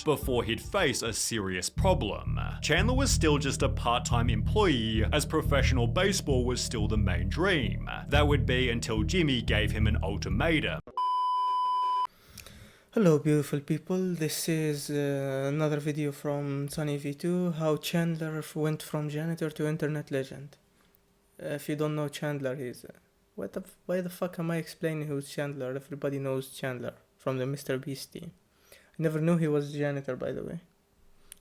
before he'd face a serious problem. Chandler was still just a part-time employee, as professional baseball was still the main dream. That would be until Jimmy gave him an ultimatum. Hello beautiful people, this is another video from Sunny V2, how Chandler went from janitor to internet legend. If you don't know Chandler, he's... why the fuck am I explaining who's Chandler? Everybody knows Chandler from the Mr.beast team. I never knew he was a janitor, by the way.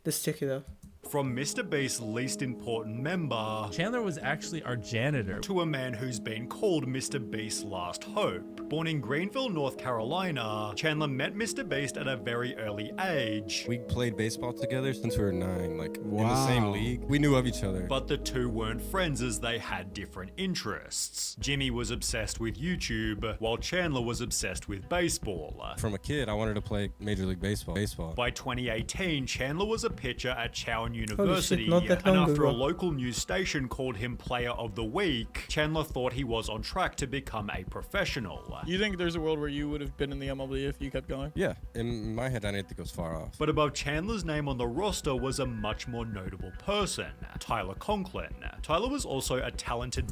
Let's check it out. From Mr.beast's least important member, Chandler was actually our janitor, to a man who's been called Mr.beast's last hope. Born in Greenville, North Carolina, Chandler met Mr.beast at a very early age. We played baseball together since we were 9, like in the same league. We knew of each other. But the two weren't friends as they had different interests. Jimmy was obsessed with YouTube, while Chandler was obsessed with baseball. From a kid, I wanted to play Major League Baseball. By 2018, Chandler was a pitcher at Chowan University, not that and long after ago. a local news station called him Player of the Week, Chandler thought he was on track to become a professional. You think there's a world where you would have been in the MLB if you kept going? Yeah, in my head, I didn't think it was far off. But above Chandler's name on the roster was a much more notable person, Tyler Conklin. Tyler was also a talented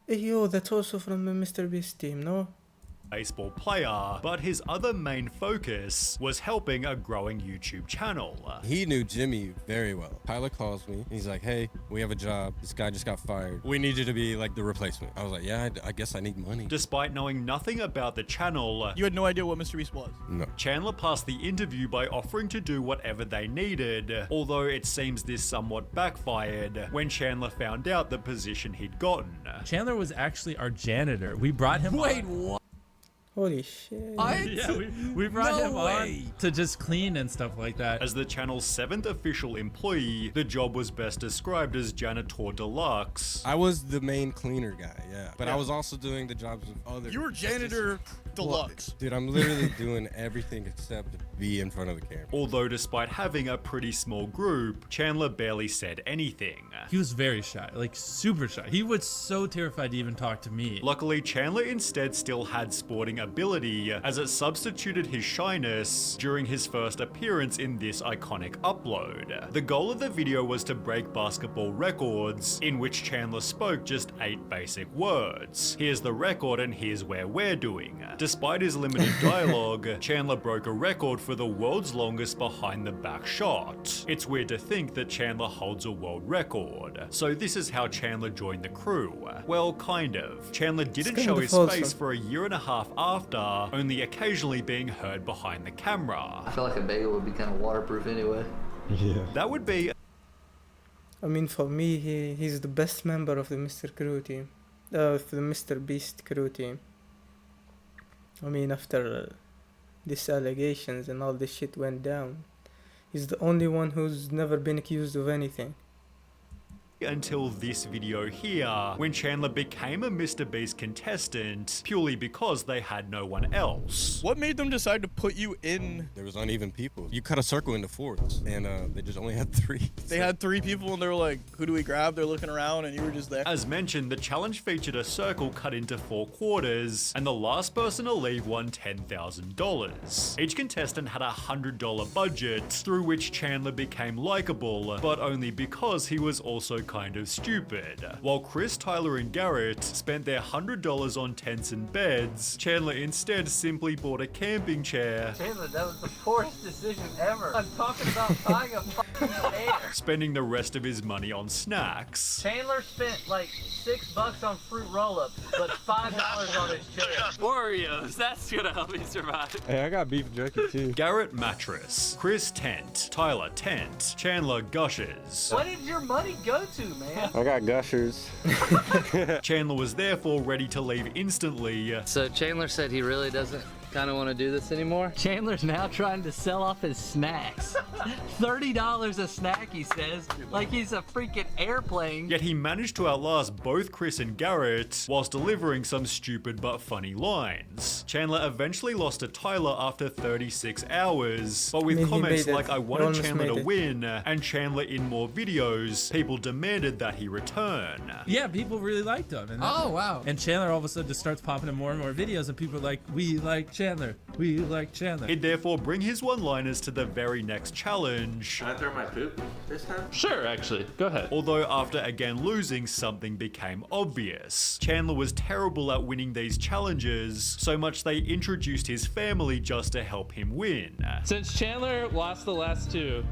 Hey yo, that's also from the Mr.beast team, no? baseball player, but his other main focus was helping a growing YouTube channel. He knew Jimmy very well. Tyler calls me. He's like, hey, we have a job. This guy just got fired. We need you to be like the replacement. I was like, yeah, I guess I need money. Despite knowing nothing about the channel, You had no idea what Mr.beast was? No. Chandler passed the interview by offering to do whatever they needed, although it seems this somewhat backfired when Chandler found out the position he'd gotten. Chandler was actually our janitor. We brought him on. Holy shit. Yeah, we brought him on to just clean and stuff like that. As the channel's 7th official employee, the job was best described as janitor deluxe. I was the main cleaner guy, yeah. But I was also doing the jobs of other... You were janitor deluxe. Dude, I'm literally doing everything except be in front of the camera. Although despite having a pretty small group, Chandler barely said anything. He was very shy, like super shy. He was so terrified to even talk to me. Luckily, Chandler instead still had sporting ability, as it substituted his shyness during his first appearance in this iconic upload. The goal of the video was to break basketball records, in which Chandler spoke just 8 basic words. Here's the record and here's where we're doing. Despite his limited dialogue, Chandler broke a record for the world's longest behind the back shot. It's weird to think that Chandler holds a world record. So this is how Chandler joined the crew. Well, kind of. Chandler didn't show his face for a year and a half after, only occasionally being heard behind the camera. I feel like a bagel would be kind of waterproof anyway. Yeah. That would be I mean, for me, he's the best member of the Mr. Crew team. Of the Mr.beast crew team. I mean, after these allegations and all this shit went down, he's the only one who's never been accused of anything. until this video here, when Chandler became a Mr.beast contestant purely because they had no one else. What made them decide to put you in? There was uneven people. You cut a circle into 4s, and they just only had 3. They had 3 people and they were like, who do we grab? They're looking around and you were just there. As mentioned, the challenge featured a circle cut into 4 quarters, and the last person to leave won $10,000. Each contestant had a $100 budget, through which Chandler became likable, but only because he was also kind of stupid. While Chris, Tyler, and Garrett spent their $100 on tents and beds, Chandler instead simply bought a camping chair. Chandler, that was the poorest decision ever. I'm talking about buying a fucking chair. Spending the rest of his money on snacks. Chandler spent like $6 on fruit roll-ups, but $5 on his chair. Oreos, that's gonna help me survive. Hey, I got beef jerky too. Garrett mattress, Chris tent, Tyler tent, Chandler gushers. What did your money go to, man? I got gushers. Chandler was therefore ready to leave instantly. So Chandler said he really doesn't kind of want to do this anymore. Chandler's now trying to sell off his snacks. $30 a snack, he says, like he's a freaking airplane. Yet he managed to outlast both Chris and Garrett whilst delivering some stupid but funny lines. Chandler eventually lost to Tyler after 36 hours, but with comments like "I wanted Chandler to win" and "Chandler in more videos," people demanded that he return. Yeah, people really liked him. And oh, wow. And Chandler all of a sudden just starts popping in more and more videos, and people are like, we like Chandler. Chandler. We like Chandler. He'd therefore bring his one-liners to the very next challenge. Can I throw my poop this time? Sure, actually. Go ahead. Although after again losing, something became obvious. Chandler was terrible at winning these challenges, so much they introduced his family just to help him win. Since Chandler lost the last two,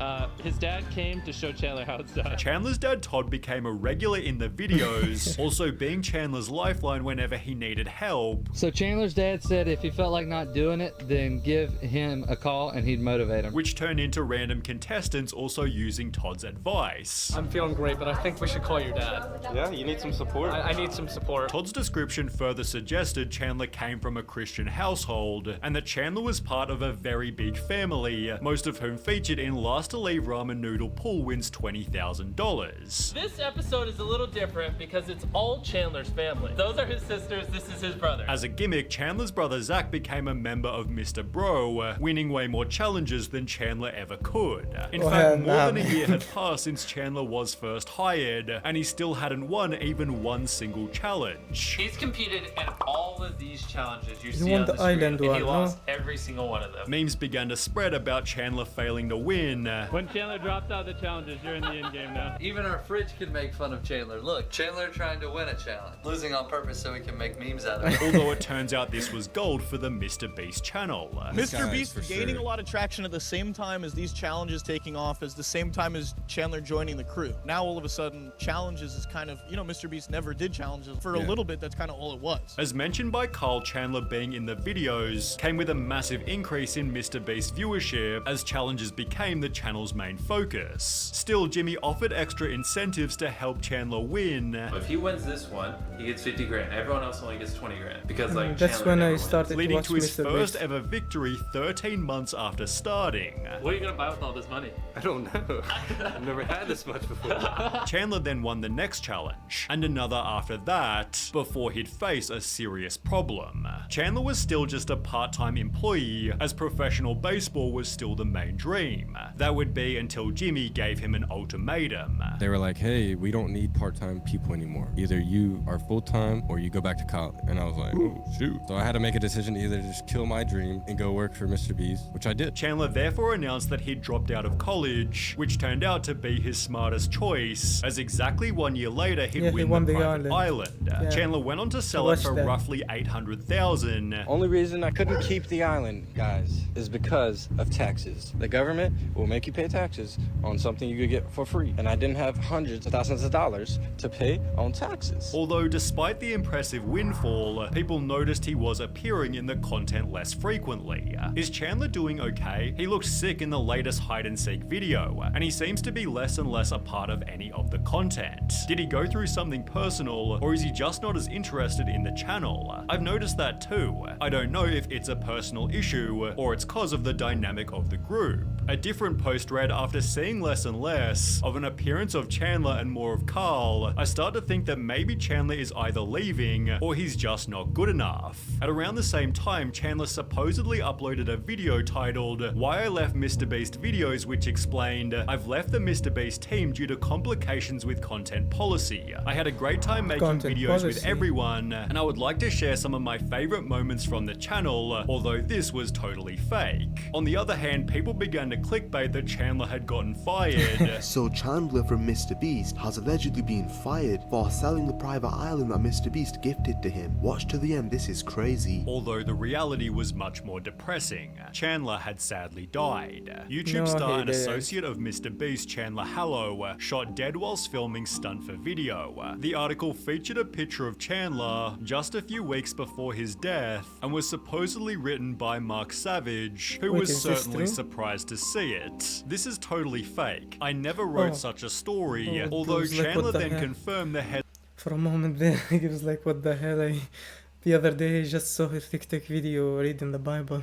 his dad came to show Chandler how it's done. Chandler's dad Todd became a regular in the videos, also being Chandler's lifeline whenever he needed help. So Chandler's dad said if he felt like not doing it, then give him a call and he'd motivate him. Which turned into random contestants also using Todd's advice. I'm feeling great, but I think we should call your dad. Yeah, you need some support. I need some support. Todd's description further suggested Chandler came from a Christian household, and that Chandler was part of a very big family, most of whom featured in Last to Leave Ramen Noodle Pool wins $20,000. This episode is a little different because it's all Chandler's family. Those are his sisters, this is his brother. As a gimmick, Chandler's brother Zach became a member of Mr. Bro, winning way more challenges than Chandler ever could. In fact, more than a year had passed since Chandler was first hired, and he still hadn't won even one single challenge. He's competed in all of these challenges you see won on the the screen, island and one, he no? lost every single one of them. Memes began to spread about Chandler failing to win. When Chandler drops out of the challenges, you're in the end game now. Even our fridge can make fun of Chandler. Look, Chandler trying to win a challenge. Losing on purpose so we can make memes out of it. Although it turns out this was gold for the MrBeast channel. Mr. guys, Beast for gaining sure. a lot of traction at the same time as these challenges taking off, as the same time as Chandler joining the crew. Now all of a sudden, challenges is kind of, Mr. Beast never did challenges. For a little bit, that's kind of all it was. As mentioned by Carl, Chandler being in the videos came with a massive increase in MrBeast viewership as challenges became the channel's main focus. Still, Jimmy offered extra incentives to help Chandler win. If he wins this one, he gets 50 grand. Everyone else only gets 20 grand. Because like That's Chandler when never I wins. started to Leading watch to his Mr. first Beast. ever victory 13 months after starting. What are you gonna buy with all this money? I don't know. I've never had this much before. Chandler then won the next challenge, and another after that, before he'd face a serious problem. Chandler was still just a part-time employee, as professional baseball was still the main dream. That would be until Jimmy gave him an ultimatum. They were like, hey, we don't need part-time people anymore. Either you are full-time or you go back to college. And I was like, oh, shoot. So I had to make a decision to either just kill my dream and go work for Mr. Beast, which I did. Chandler therefore announced that he'd dropped out of college, which turned out to be his smartest choice, as exactly 1 year later he'd Yeah, he win won the the private island. island. Yeah. Chandler went on to sell it watched for that. roughly $800,000. Only reason I couldn't keep the island, guys, is because of taxes. The government will make you pay taxes on something you could get for free. And I didn't have hundreds of thousands of dollars to pay on taxes. Although despite the impressive windfall, people noticed he was appearing in the content less frequently. Is Chandler doing okay? He looked sick in the latest hide and seek video, and he seems to be less and less a part of any of the content. Did he go through something personal, or is he just not as interested in the channel? I've noticed that too. I don't know if it's a personal issue, or it's cause of the dynamic of the group. A different post read, after seeing less and less of an appearance of Chandler and more of Carl, I start to think that maybe Chandler is either leaving, or he's just not good enough. At around the same time, Chandler supposedly uploaded a video titled, Why I Left MrBeast Videos, which explained, I've left the MrBeast team due to complications with content policy. I had a great time making Content videos with policy. everyone, and I would like to share some of my favorite moments from the channel, although this was totally fake. On the other hand, people began to clickbait that Chandler had gotten fired. So Chandler from MrBeast has allegedly been fired for selling the private island that MrBeast gifted to him. Watch to the end, this is crazy. Although the reality was much more depressing. Chandler had sadly died. YouTube No, star he and didn't. associate of MrBeast, Chandler Hallow, shot dead whilst filming stunt for video. The article featured a picture of Chandler just a few weeks before his death and was supposedly written by Mark Savage, who Wait, was is this certainly true? surprised to see it. This is totally fake. I never wrote Oh. such a story, Oh, it although was like, what Chandler the then heck? confirmed the head. For a moment there, he was like, what the hell? The other day I just saw his TikTok video reading the Bible.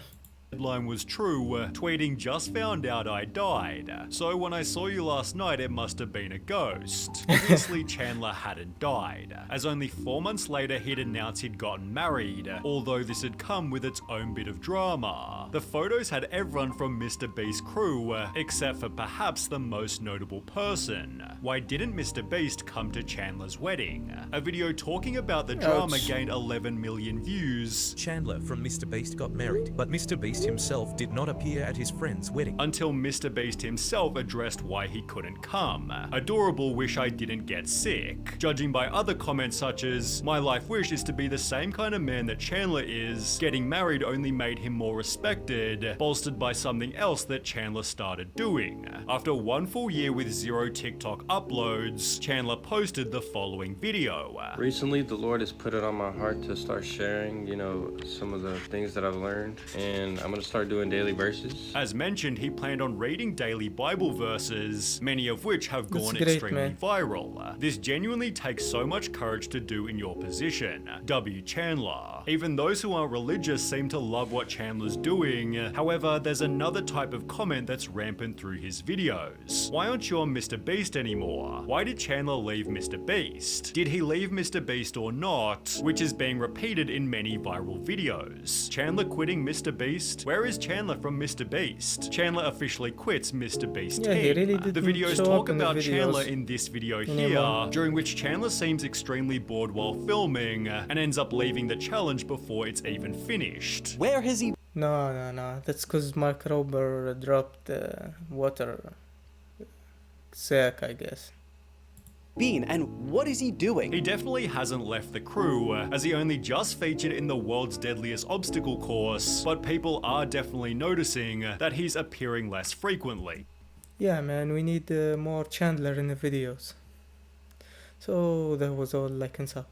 headline was true, tweeting "just found out I died. So when I saw you last night it must have been a ghost." Obviously Chandler hadn't died, as only 4 months later he'd announced he'd gotten married, although this had come with its own bit of drama. The photos had everyone from MrBeast's crew, except for perhaps the most notable person. Why didn't MrBeast come to Chandler's wedding? A video talking about the drama gained 11 million views. Chandler from MrBeast got married, but MrBeast himself did not appear at his friend's wedding. Until MrBeast himself addressed why he couldn't come. Adorable wish I didn't get sick. Judging by other comments such as, "My life wish is to be the same kind of man that Chandler is. Getting married only made him more respected," bolstered by something else that Chandler started doing. After 1 full year with 0 TikTok uploads, Chandler posted the following video. Recently, the Lord has put it on my heart to start sharing, some of the things that I've learned, and I'm gonna start doing daily verses. As mentioned, he planned on reading daily Bible verses, many of which have gone extremely viral. This genuinely takes so much courage to do in your position. W. Chandler. Even those who aren't religious seem to love what Chandler's doing. However, there's another type of comment that's rampant through his videos. Why aren't you on MrBeast anymore? Why did Chandler leave MrBeast? Did he leave MrBeast or not? Which is being repeated in many viral videos. Chandler quitting MrBeast? Where is Chandler from MrBeast? Chandler officially quits MrBeast team. He really didn't the videos show talk up in the about Chandler videos in this video anymore. here, during which Chandler seems extremely bored while filming and ends up leaving the challenge before it's even finished. Where has he? No. That's because Mark Rober dropped water sack, I guess. Been, and what is he doing? He definitely hasn't left the crew, as he only just featured in the world's deadliest obstacle course, but people are definitely noticing that he's appearing less frequently. Yeah, man, we need more Chandler in the videos. So that was all I can suck.